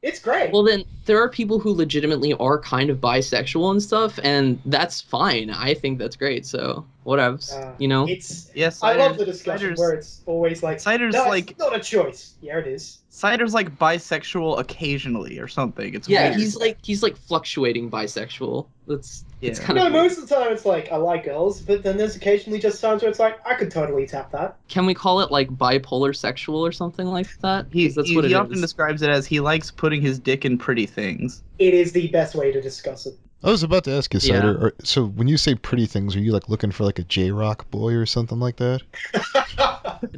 It's great. Well, then there are people who legitimately are kind of bisexual and stuff, and that's fine. I think that's great. So whatevs, you know. It's Yes, I love the discussion where it's always like, Cider's no, like it's not a choice. Yeah, it is. Cider's like bisexual occasionally or something. It's Yeah, weird. he's like fluctuating bisexual. It's kind of most of the time it's like I like girls, but then there's occasionally just times where it's like I could totally tap that. Can we call it like bipolar sexual or something like that? He He often describes it as he likes putting his dick in pretty things. It is the best way to discuss it. I was about to ask you, Cider. So when you say pretty things, are you like looking for like a J-Rock boy or something like that?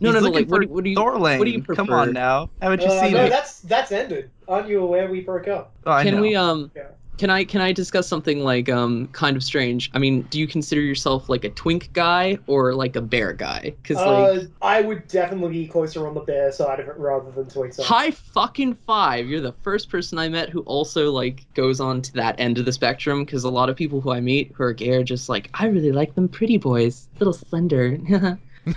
No, like what do you prefer? Come on now, haven't you seen it? That's ended. Aren't you aware we broke up? Oh, I know. Can I discuss something like kind of strange? I mean, do you consider yourself like a twink guy or like a bear guy? Because I would definitely be closer on the bear side of it rather than twink side. High fucking five! You're the first person I met who also like goes on to that end of the spectrum. Because a lot of people who I meet who are gay are just like, I really like them pretty boys, little slender.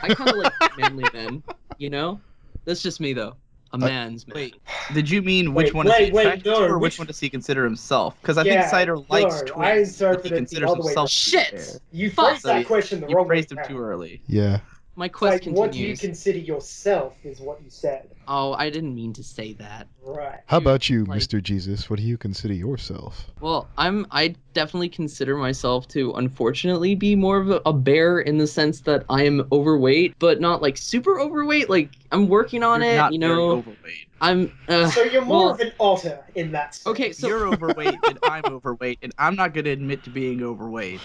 I kind of like manly men, you know. That's just me though. A man's man. Wait, did you mean which one is he attracted to, or which one does he consider himself? Because I think Cider likes twins. I interpreted it the other way. Shit! You phrased that question the wrong way. You phrased him too early. Yeah. My quest continues. What do you consider yourself is what you said. Oh, I didn't mean to say that. Right. How about you, Mr. Jesus? What do you consider yourself? Well, I definitely consider myself to unfortunately be more of a bear in the sense that I am overweight, but not like super overweight. Like I'm working on it, not you know. Very overweight. I'm so you're more of an otter in that sense. Okay, so you're overweight and I'm overweight, and I'm not gonna admit to being overweight.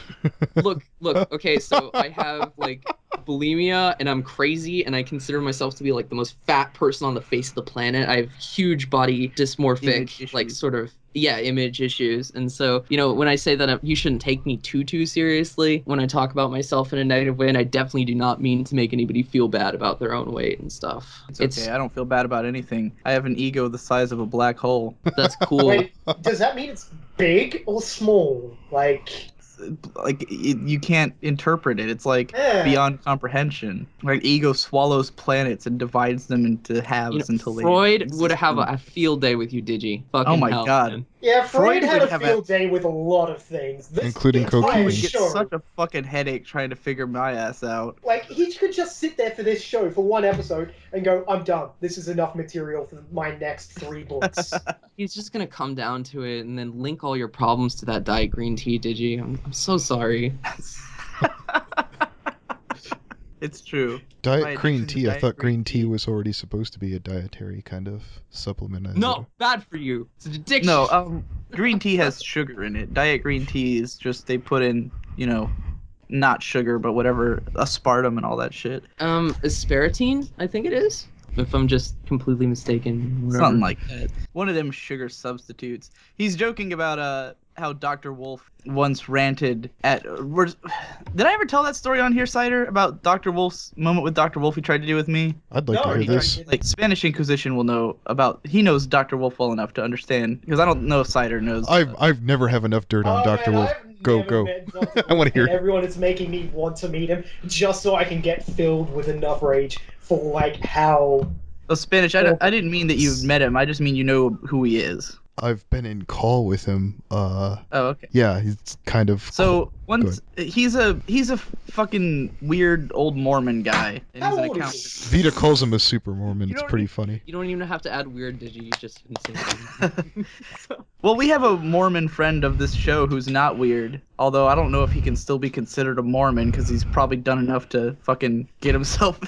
Look, okay, so I have like bulimia and I'm crazy and I consider myself to be like the most fat person on the face of the planet. I have huge body dysmorphic like sort of image issues. And so, you know, when I say that you shouldn't take me too seriously when I talk about myself in a negative way, and I definitely do not mean to make anybody feel bad about their own weight and stuff. It's okay. I don't feel bad about anything. I have an ego the size of a black hole. That's cool. Wait, does that mean it's big or small? Like you can't interpret it. It's like beyond comprehension. Like ego swallows planets and divides them into halves until Freud would have a field day with you, Digi. Fucking oh my hell, god. Man. Yeah, Freud had a field day with a lot of things. Including cocaine. He would get such a fucking headache trying to figure my ass out. Like, he could just sit there for this show for one episode and go, I'm done. This is enough material for my next 3 books. He's just gonna come down to it and then link all your problems to that diet green tea, Digi. I'm so sorry. It's true. Diet green tea. I thought green tea was already supposed to be a dietary kind of supplement. No, bad for you. It's an addiction. No, green tea has sugar in it. Diet green tea is just they put in, you know, not sugar, but whatever, aspartame and all that shit. Aspartame, I think it is. If I'm just completely mistaken. Whatever. Something like that. One of them sugar substitutes. He's joking about how Dr. Wolf once ranted at... Did I ever tell that story on here, Cider? About Dr. Wolf's moment with Dr. Wolf he tried to do with me? I'd like to hear this. Like, Spanish Inquisition will know about... He knows Dr. Wolf well enough to understand. Because I don't know if Cider knows. I've never have enough dirt on Dr. Wolf. Go. I want to hear it. Everyone is making me want to meet him just so I can get filled with enough rage for, like, how... Oh, Spanish, I didn't mean that you've met him. I just mean you know who he is. I've been in call with him. Oh, okay. Yeah, he's kind of. So once he's a fucking weird old Mormon guy. And How he's an old accountant. is Vita calls him a super Mormon. It's pretty funny. You don't even have to add weird, Digi. You just can say Well, we have a Mormon friend of this show who's not weird. Although I don't know if he can still be considered a Mormon because he's probably done enough to fucking get himself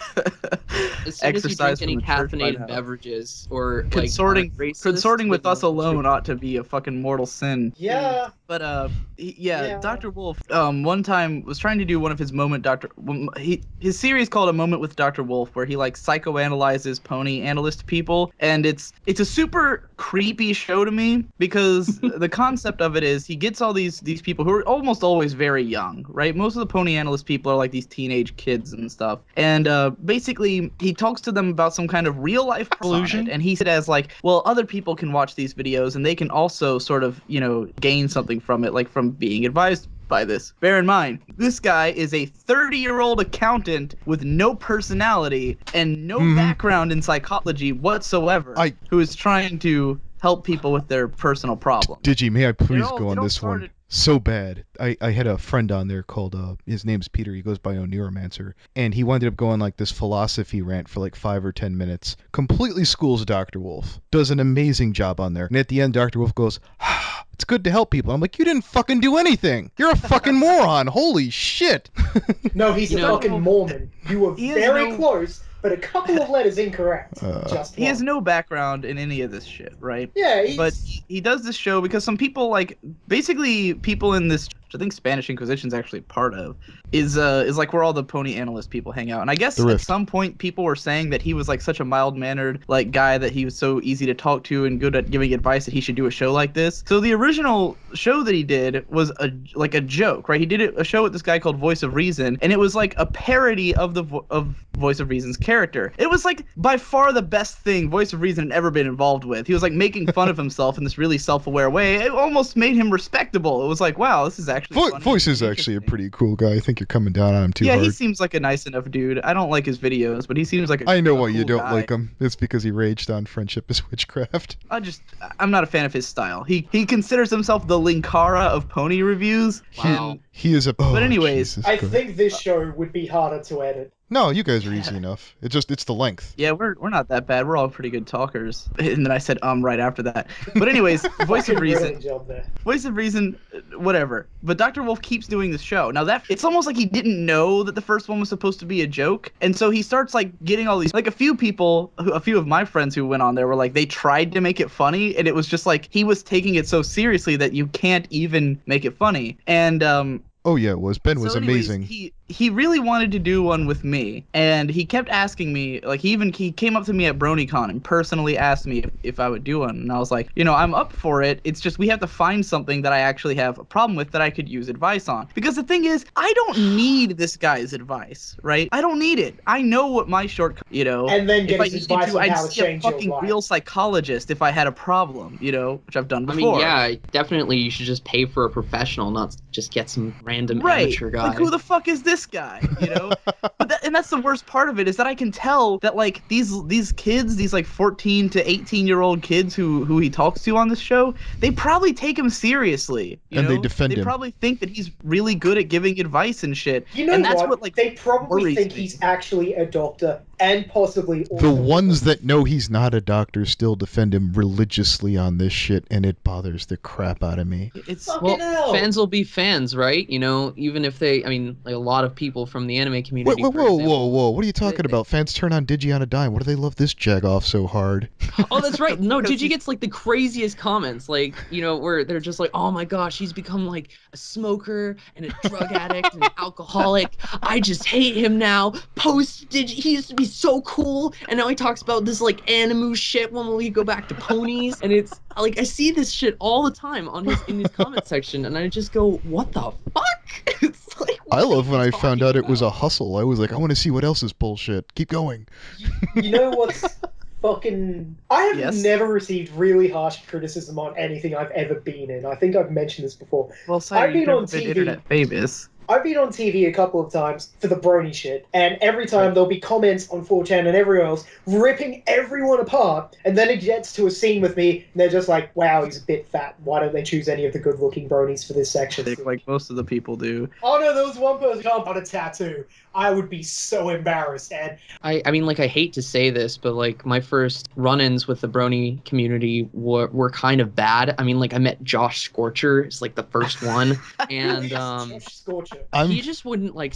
exercise any caffeinated beverages or consorting with us alone ought to be a fucking mortal sin. Yeah. But Dr. Wolf one time was trying to do one of his his series called A Moment with Dr. Wolf, where he like psychoanalyzes pony analyst people, and it's a super creepy show to me because the concept of it is he gets all these people who are almost always very young, right? Most of the pony analyst people are like these teenage kids and stuff, and basically he talks to them about some kind of real life illusion, and he said as like, well, other people can watch these videos and they can also sort of, you know, gain something from it, like from being advised by this. Bear in mind, this guy is a 30-year-old accountant with no personality and no background in psychology whatsoever, who is trying to help people with their personal problems. Digi, may I please all- go it on all this started- one? So bad. I had a friend on there called, his name's Peter, he goes by Neuromancer, and he wound up going like this philosophy rant for like 5 or 10 minutes. Completely schools Dr. Wolf. Does an amazing job on there. And at the end, Dr. Wolf goes, it's good to help people. I'm like, you didn't fucking do anything. You're a fucking moron. Holy shit. No, he's a fucking Mormon. You were very close, but a couple of letters incorrect. He has no background in any of this shit, right? Yeah, but he does this show because some people, like, basically people in this, which I think Spanish Inquisition's actually part of, is like where all the pony analyst people hang out. And I guess at some point people were saying that he was like such a mild-mannered like guy, that he was so easy to talk to and good at giving advice, that he should do a show like this. So the original show that he did was a joke, right? He did a show with this guy called Voice of Reason, and it was like a parody of the Voice of Reason's character. It was like by far the best thing Voice of Reason had ever been involved with. He was like making fun of himself in this really self-aware way. It almost made him respectable. It was like, wow, this is actually funny. Voice is actually a pretty cool guy. I think you're coming down on him too hard. Yeah, he seems like a nice enough dude. I don't like his videos, but he seems like I know why you cool don't guy. like him. It's because he raged on Friendship is Witchcraft. I'm not a fan of his style. He considers himself the Linkara of pony reviews. Wow. He is a... Oh, but anyways, I think this show would be harder to edit. No, you guys are easy enough. It's the length. Yeah, we're not that bad. We're all pretty good talkers. And then I said right after that. But anyways, Voice of Reason. Voice of Reason, whatever. But Dr. Wolf keeps doing this show. Now it's almost like he didn't know that the first one was supposed to be a joke. And so he starts like getting all these, like a few of my friends who went on there were like, they tried to make it funny, and it was just like he was taking it so seriously that you can't even make it funny. And oh yeah, it was. Ben was amazing. He really wanted to do one with me, and he kept asking me, like he came up to me at BronyCon and personally asked me if I would do one, and I was like, I'm up for it. It's just we have to find something that I actually have a problem with that I could use advice on. Because the thing is, I don't need this guy's advice, right? I don't need it. I know what my shortcut, And then get his advice on how to I'd see a change your fucking life. real psychologist if I had a problem, which I've done before. I mean, yeah, definitely you should just pay for a professional, not just get some random amateur guy. Like, who the fuck is this guy? And that's the worst part of it, is that I can tell that like these kids, these like 14 to 18-year-old kids who he talks to on this show, they probably take him seriously. They defend him. They probably think that he's really good at giving advice and shit. And that's what like they probably think me. he's actually a doctor, and possibly the ones that know he's not a doctor still defend him religiously on this shit, and it bothers the crap out of me. It's fans will be fans, right? Even if they, like a lot of people from the anime community. Whoa! What are you talking about? Fans turn on Digi on a dime. What do they love this jagoff so hard? Oh, that's right. No, Digi gets like the craziest comments, like where they're just like, "Oh my gosh, he's become like a smoker and a drug addict and an alcoholic. I just hate him now. Post Digi, he used to be so cool, and now he talks about this like animu shit when we go back to ponies." And it's like I see this shit all the time in his comment section, and I just go, "What the fuck?" It's like, I love when I found out it was a hustle. I was like, I want to see what else is bullshit. Keep going. You know what's fucking... I have never received really harsh criticism on anything I've ever been in. I think I've mentioned this before. Well, I've been on TV. Internet famous. I've been on TV a couple of times for the brony shit, and every time there'll be comments on 4chan and everywhere else ripping everyone apart, and then it gets to a scene with me, and they're just like, wow, he's a bit fat. Why don't they choose any of the good-looking bronies for this section? Like most of the people do. Oh no, there was one person who got a tattoo. I would be so embarrassed, and I mean, like, I hate to say this, but like my first run-ins with the brony community were kind of bad. I mean, like, I met Josh Scorcher. It's like the first one, and Scorcher. He just wouldn't like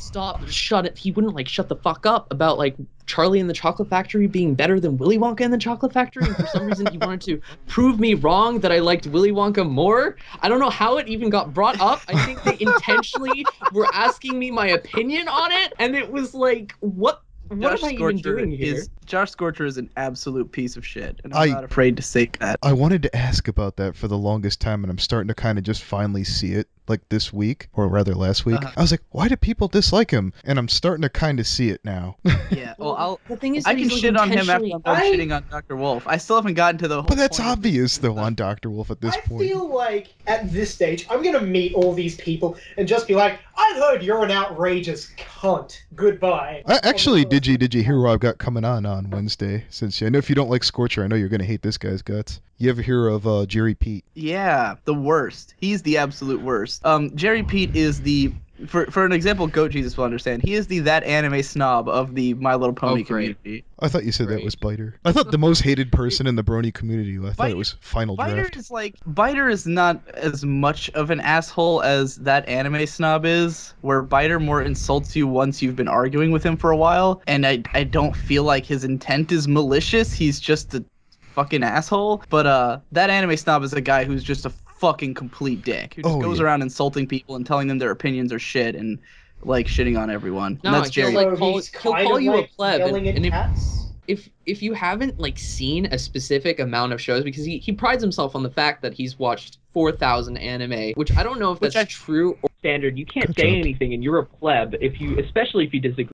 he wouldn't like shut the fuck up about like Charlie and the Chocolate Factory being better than Willy Wonka and the Chocolate Factory, and for some reason he wanted to prove me wrong that I liked Willy Wonka more. I don't know how it even got brought up. I think they intentionally were asking me my opinion on it, and it was like, what am I even doing here? Josh Scorcher is an absolute piece of shit, and I'm not afraid to say that. I wanted to ask about that for the longest time, and I'm starting to kind of just finally see it, like this week, or rather last week. I was like, why do people dislike him? And I'm starting to kind of see it now. Yeah, well, the thing is, I can shit on him after I'm done shitting on Dr. Wolf. I still haven't gotten to the whole But that's point obvious, though, on Dr. Wolf at this point. I feel like, at this stage, I'm going to meet all these people and just be like, I've heard you're an outrageous cunt. Goodbye. Actually, did you hear what I've got coming on on Wednesday, since I know if you don't like Scorcher, I know you're going to hate this guy's guts. You ever hear of Jerry Peet? Yeah, the worst. He's the absolute worst. Jerry Peet is the, for an example, Goat Jesus will understand. He is the that anime snob of the My Little Pony community. I thought you said that was Byter. I thought the most hated person in the Brony community. I thought it was Final Draft. Byter is not as much of an asshole as that anime snob is, where Byter more insults you once you've been arguing with him for a while, and I don't feel like his intent is malicious. He's just a fucking asshole. But that anime snob is a guy who's just a fucking complete dick who just goes around insulting people and telling them their opinions are shit and like shitting on everyone. No, and that's Jerry. He'll call you a pleb, and cats? if you haven't like seen a specific amount of shows, because he prides himself on the fact that he's watched 4,000 anime, which I don't know if that's true or standard. You can't say anything, and you're a pleb especially if you disagree.